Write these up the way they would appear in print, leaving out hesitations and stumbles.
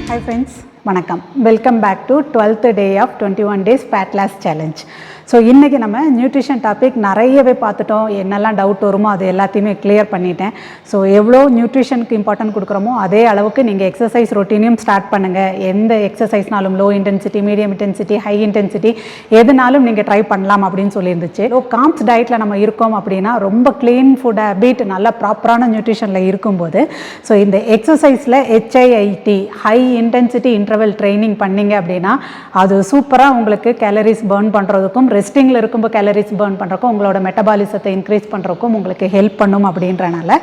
Hi friends, வணக்கம். Welcome back to 12th day of 21 days fat loss challenge. So இன்றைக்கி நம்ம nutrition topic நிறையவே பார்த்துட்டோம். என்னெல்லாம் டவுட் வருமோ அது எல்லாத்தையுமே கிளியர் பண்ணிட்டேன். ஸோ எவ்வளோ நியூட்ரிஷனுக்கு இம்பார்ட்டன்ட் கொடுக்குறோமோ அதே அளவுக்கு நீங்கள் எக்ஸசைஸ் ரொட்டீனையும் ஸ்டார்ட் பண்ணுங்கள். எந்த எக்ஸசைஸ்னாலும் low intensity, medium intensity, high intensity எதுனாலும் நீங்கள் ட்ரை பண்ணலாம் அப்படின்னு சொல்லியிருந்துச்சு. லோ கார்ப்ஸ் டயட்டில் நம்ம இருக்கோம் அப்படின்னா ரொம்ப க்ளீன் ஃபுட் ஹேபிட் நல்ல ப்ராப்பரான நியூட்ரிஷனில் இருக்கும்போது ஸோ இந்த எக்ஸசைஸில் HIIT high intensity interval training பண்ணிங்க அப்படின்னா அது சூப்பராக உங்களுக்கு கேலரிஸ் பர்ன் பண்ணுறதுக்கும் ரெஸ்டிங்கில் இருக்கும்போது கேலரிஸ் பர்ன் பண்ணுறக்கும் உங்களோட மெட்டபாலிசத்தை இன்க்ரீஸ் பண்ணுறக்கும் உங்களுக்கு ஹெல்ப் பண்ணும் அப்படின்றனால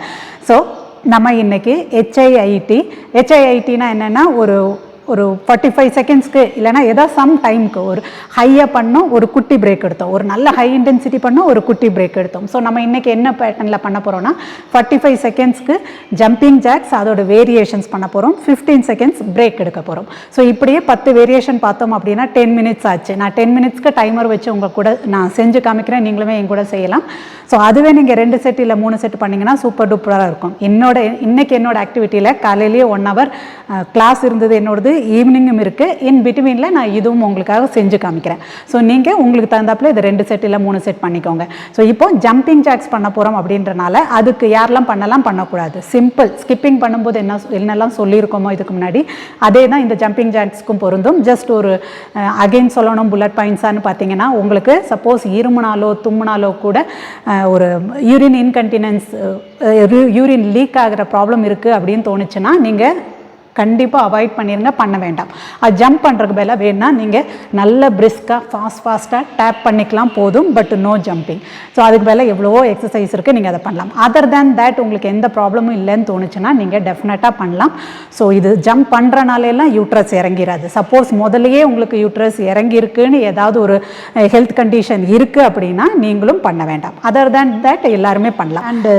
ஸோ நம்ம இன்றைக்கி HIITனா என்னென்னா ஒரு 45 செகண்ட்ஸ்க்கு இல்லைனா ஏதாவது சம் டைமுக்கு ஒரு ஹையாக பண்ணோம், ஒரு குட்டி பிரேக் எடுத்தோம், ஒரு நல்ல ஹை இன்டென்சிட்டி பண்ணோம், ஒரு குட்டி பிரேக் எடுத்தோம். ஸோ நம்ம இன்றைக்கி என்ன பேட்டர்னில் பண்ண போகிறோம்னா 45 செகண்ட்ஸ்க்கு ஜம்பிங் ஜாக்ஸ் அதோட வேரியேஷன்ஸ் பண்ண போகிறோம், 15 செகண்ட்ஸ் பிரேக் எடுக்க போகிறோம். ஸோ இப்படியே 10 வேரியேஷன் பார்த்தோம் அப்படின்னா 10 மினிட்ஸ் ஆச்சு. நான் 10 மினிட்ஸ்க்கு டைமர் வச்சு உங்கள் கூட நான் செஞ்சு காமிக்கிறேன், நீங்களுமே என் கூட செய்யலாம். ஸோ அதுவே நீங்கள் 2 செட் இல்லை 3 செட் பண்ணிங்கன்னா சூப்பர் டூப்பராக இருக்கும். இன்றைக்கி என்னோட ஆக்டிவிட்டியில் காலையிலேயே 1 hour கிளாஸ் இருந்தது, என்னோடது ஈவினிங்கும் இருக்குது. இன் பிட்வீனில் நான் இதுவும் உங்களுக்காக செஞ்சு காமிக்கிறேன். ஸோ நீங்கள் உங்களுக்கு தகுந்தாப்பில் இது 2 செட் இல்லை 3 செட் பண்ணிக்கோங்க. ஸோ இப்போ ஜம்பிங் ஜாக்ஸ் பண்ண போகிறோம் அப்படின்றனால அதுக்கு யாரெல்லாம் பண்ணக்கூடாது. சிம்பிள் ஸ்கிப்பிங் பண்ணும்போது என்னெல்லாம் சொல்லியிருக்கோமோ இதுக்கு முன்னாடி அதே தான் இந்த ஜம்பிங் ஜாக்ஸ்க்கும் பொருந்தும். ஜஸ்ட் ஒரு அகெயின் சொல்லணும் புல்லட் பாயிண்ட்ஸான்னு பார்த்தீங்கன்னா, உங்களுக்கு சப்போஸ் இருமுனாலோ தும்முனாலோ கூட ஒரு யூரின் இன்கன்டினன்ஸ், யூரின் லீக் ஆகிற ப்ராப்ளம் இருக்குது அப்படின்னு தோணுச்சுன்னா நீங்கள் கண்டிப்பாக அவாய்ட் பண்ணிடுங்க, பண்ண வேண்டாம். அது ஜம்ப் பண்ணுறதுக்கு பதிலாக வேணுன்னா நீங்கள் நல்ல பிரிஸ்காக ஃபாஸ்ட்டாக டேப் பண்ணிக்கலாம் போதும், பட் நோ ஜம்பிங். ஸோ அதுக்கு பதிலாக எவ்வளவோ எக்ஸசைஸ் இருக்குது, நீங்கள் அதை பண்ணலாம். அதர் தேன் தேட் உங்களுக்கு எந்த ப்ராப்ளமும் இல்லைன்னு தோணுச்சுன்னா நீங்கள் டெஃபினட்டாக பண்ணலாம். ஸோ இது ஜம்ப் பண்ணுறனாலெல்லாம் யூட்ரஸ் இறங்கிடாது. சப்போஸ் முதலையே உங்களுக்கு யூட்ரஸ் இறங்கியிருக்குன்னு ஏதாவது ஒரு ஹெல்த் கண்டிஷன் இருக்குது அப்படின்னா நீங்களும் பண்ண வேண்டாம். அதர் தேன் தேட் எல்லாருமே பண்ணலாம். அண்டு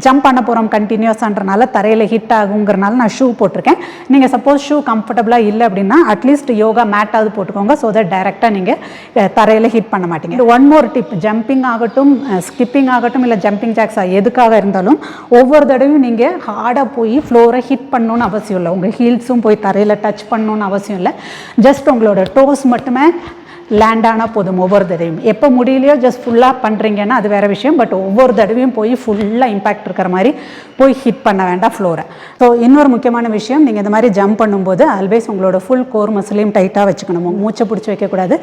ஜம்ப் பண்ண போகிறோம் கண்டினியூஸான்றனால தரையில் ஹிட் ஆகுங்கிறனால நான் ஷூ போட்டிருக்கேன். நீங்கள் சப்போஸ் ஷூ கம்ஃபர்டபுளாக இல்லை அப்படின்னா அட்லீஸ்ட் யோகா மேட்டாவது போட்டுக்கோங்க. ஸோ தட் டைரெக்டாக நீங்கள் தரையில் ஹிட் பண்ண மாட்டீங்க. ஒன் மோர் டிப், ஜம்பிங் ஆகட்டும் ஸ்கிப்பிங் ஆகட்டும் இல்லை ஜம்பிங் ஜாக்ஸா எதுக்காக இருந்தாலும் ஒவ்வொரு தடவையும் நீங்கள் ஹார்டாக போய் ஃப்ளோரை ஹிட் பண்ணணுன்னு அவசியம் இல்லை. உங்கள் ஹீல்ஸும் போய் தரையில் டச் பண்ணணுன்னு அவசியம் இல்லை. ஜஸ்ட் உங்களோட டோஸ் மட்டுமே லேண்ட் ஆனால் போதும். ஒவ்வொரு தடவையும் எப்போ முடியலையோ ஜஸ்ட் ஃபுல்லாக பண்ணுறீங்கன்னா அது வேறு விஷயம். பட் ஒவ்வொரு தடவையும் போய் ஃபுல்லாக இம்பேக்ட் இருக்கிற மாதிரி போய் ஹிட் பண்ண வேண்டாம் ஃப்ளோரை. ஸோ இன்னொரு முக்கியமான விஷயம், நீங்கள் இந்த மாதிரி ஜம்ப் பண்ணும்போது ஆல்வேஸ் உங்களோட ஃபுல் கோர் மசிலையும் டைட்டாக வச்சுக்கணும். மூச்சை பிடிச்சி வைக்கக்கூடாது.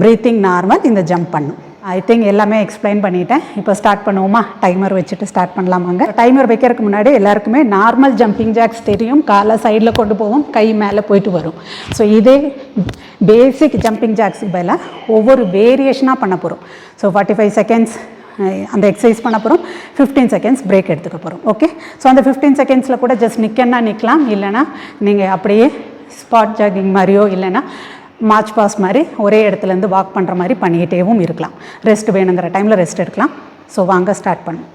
ப்ரீத்திங் நார்மல், இந்த ஜம்ப் பண்ணும். ஐ திங்க் எல்லாமே எக்ஸ்பிளைன் பண்ணிட்டேன். இப்போ ஸ்டார்ட் பண்ணுவோமா? டைமர் வச்சுட்டு ஸ்டார்ட் பண்ணலாமாங்க. டைமர் வைக்கிறதுக்கு முன்னாடி எல்லாருக்குமே நார்மல் ஜம்பிங் ஜாக்ஸ் தெரியும். காலை சைடில் கொண்டு போவோம், கை மேலே போயிட்டு வரும். ஸோ இதே பேசிக் ஜம்பிங் ஜாக்ஸுக்கு பதிலாக ஒவ்வொரு வேரியேஷனாக பண்ண போகிறோம். ஸோ 45 செகண்ட்ஸ் அந்த எக்ஸசைஸ் பண்ண போகிறோம், 15 செகண்ட்ஸ் பிரேக் எடுத்துக்க போகிறோம். ஓகே, ஸோ அந்த 15 செகண்ட்ஸில் கூட ஜஸ்ட் நிற்கன்னா நிற்கலாம், இல்லைனா நீங்கள் அப்படியே ஸ்பாட் ஜாகிங் மாதிரியோ இல்லைனா மார்ச் பாஸ் மாதிரி ஒரே இடத்துலேருந்து வாக் பண்ணுற மாதிரி பண்ணிக்கிட்டேவும் இருக்கலாம். ரெஸ்ட் வேணுங்கிற டைமில் ரெஸ்ட் எடுக்கலாம். ஸோ வாங்க ஸ்டார்ட் பண்ணும்.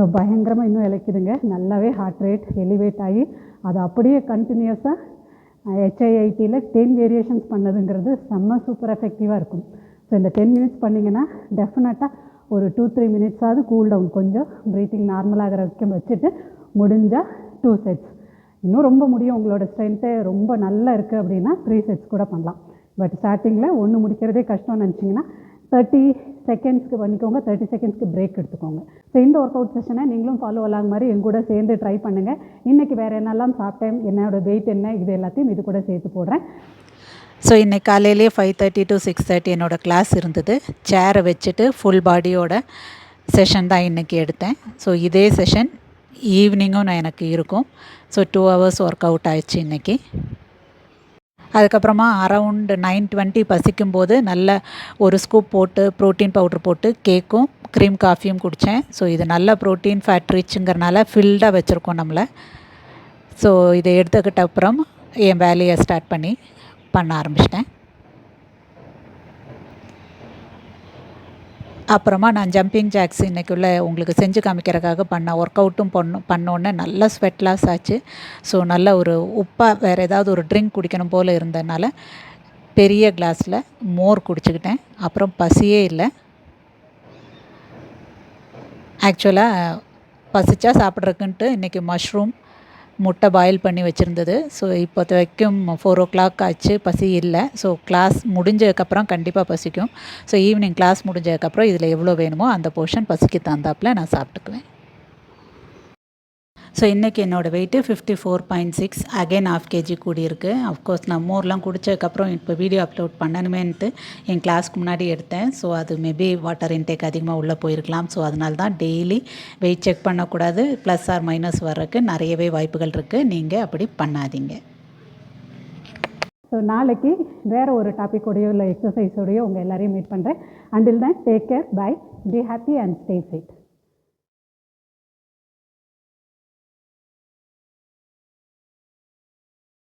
ஸோ பயங்கரமாக இன்னும் இழைக்குதுங்க. நல்லாவே ஹார்ட் ரேட் எலிவேட் ஆகி அது அப்படியே கண்டினியூஸாக HIITயில் 10 வேரியேஷன்ஸ் பண்ணதுங்கிறது செம்ம சூப்பர் எஃபெக்டிவாக இருக்கும். ஸோ இந்த 10 மினிட்ஸ் பண்ணிங்கன்னா டெஃபினட்டாக ஒரு 2-3 மினிட்ஸாவது கூல் டவுன் கொஞ்சம் ப்ரீத்திங் நார்மலாகிற வரைக்கும் வச்சுட்டு முடிஞ்சால் 2 செட்ஸ். இன்னும் ரொம்ப முடியும், உங்களோட ஸ்ட்ரென்த்து ரொம்ப நல்லா இருக்குது அப்படின்னா 3 செட்ஸ் கூட பண்ணலாம். பட் ஸ்டார்டிங்கில் ஒன்று முடிக்கிறதே கஷ்டம்னு நினச்சிங்கன்னா 30 செகண்ட்ஸ்க்கு பண்ணிக்கோங்க, 30 செகண்ட்ஸ்க்கு பிரேக் எடுத்துக்கோங்க. ஸோ இந்த ஒர்க் அவுட் செஷனை நீங்களும் ஃபாலோ ஆகலாம் மாதிரி என் கூட சேர்ந்து ட்ரை பண்ணுங்கள். இன்றைக்கி வேறு என்னெல்லாம் சாப்பிட்டேன், என்னோடய வெயிட் என்ன, இது எல்லாத்தையும் இது கூட சேர்த்து போடுறேன். ஸோ இன்றைக்கி காலையிலேயே 5:30 to 6:30 என்னோடய கிளாஸ் இருந்தது. சேரை வச்சுட்டு ஃபுல் பாடியோட செஷன் தான் இன்றைக்கி எடுத்தேன். ஸோ இதே செஷன் ஈவினிங்கும் நான் எனக்கு இருக்கும். ஸோ 2 hours ஒர்க் அவுட் ஆயிடுச்சு இன்றைக்கி. அதுக்கப்புறமா அரவுண்ட் 9:20 பசிக்கும்போது நல்ல ஒரு ஸ்கூப் போட்டு ப்ரோட்டீன் பவுட்ரு போட்டு கேக்கும் க்ரீம் காஃபியும் குடித்தேன். ஸோ இது நல்ல ப்ரோட்டீன் ஃபேட் ரிச்சுங்கிறனால ஃபில்டாக வச்சுருக்கோம் நம்மளை. ஸோ இதை எடுத்துக்கிட்ட அப்புறம் என் வேலையை ஸ்டார்ட் பண்ண ஆரம்பிச்சிட்டேன். அப்புறமா நான் ஜம்பிங் ஜாக்ஸ் இன்றைக்குள்ள உங்களுக்கு செஞ்சு காமிக்கிறதுக்காக ஒர்க் அவுட்டும் பண்ணோன்னே நல்லா ஸ்வெட் லாஸ் ஆச்சு. ஸோ நல்ல ஒரு உப்பாக வேறு ஏதாவது ஒரு ட்ரிங்க் குடிக்கணும் போல் இருந்ததுனால பெரிய கிளாஸில் மோர் குடிச்சுக்கிட்டேன். அப்புறம் பசியே இல்லை. ஆக்சுவலாக பசிச்சா சாப்பிட்றதுக்குன்ட்டு இன்றைக்கி மஷ்ரூம் முட்டை பாயில் பண்ணி வச்சுருந்தது. ஸோ இப்போது வரைக்கும் 4 o'clock ஆச்சு, பசி இல்லை. ஸோ கிளாஸ் முடிஞ்சதுக்கப்புறம் கண்டிப்பாக பசிக்கும். ஸோ ஈவினிங் கிளாஸ் முடிஞ்சதுக்கப்புறம் இதில் எவ்வளோ வேணுமோ அந்த போர்ஷன் பசிக்கு தந்தாப்பில் நான் சாப்பிட்டுக்குவேன். ஸோ இன்றைக்கி என்னோடய வெயிட்டு 54.6, அகைன் 1/2 kg கூடியிருக்கு. அஃப்கோர்ஸ் நான் மோர்லாம் குடித்ததுக்கப்புறம் இப்போ வீடியோ அப்லோட் பண்ணணுமேன்ட்டு என் கிளாஸ்க்கு முன்னாடி எடுத்தேன். ஸோ அது மேபி வாட்டர் இன்டேக் அதிகமாக உள்ளே போயிருக்கலாம். ஸோ அதனால தான் டெய்லி வெயிட் செக் பண்ணக்கூடாது, ப்ளஸ் ஆர் மைனஸ் வர்றதுக்கு நிறையவே வாய்ப்புகள் இருக்குது. நீங்கள் அப்படி பண்ணாதீங்க. ஸோ நாளைக்கு வேறு ஒரு டாப்பிக்கோடையோ இல்லை எக்ஸசைஸோடையோ உங்கள் எல்லாரையும் மீட் பண்ணுறேன். Until then take care, bye, be happy and stay safe.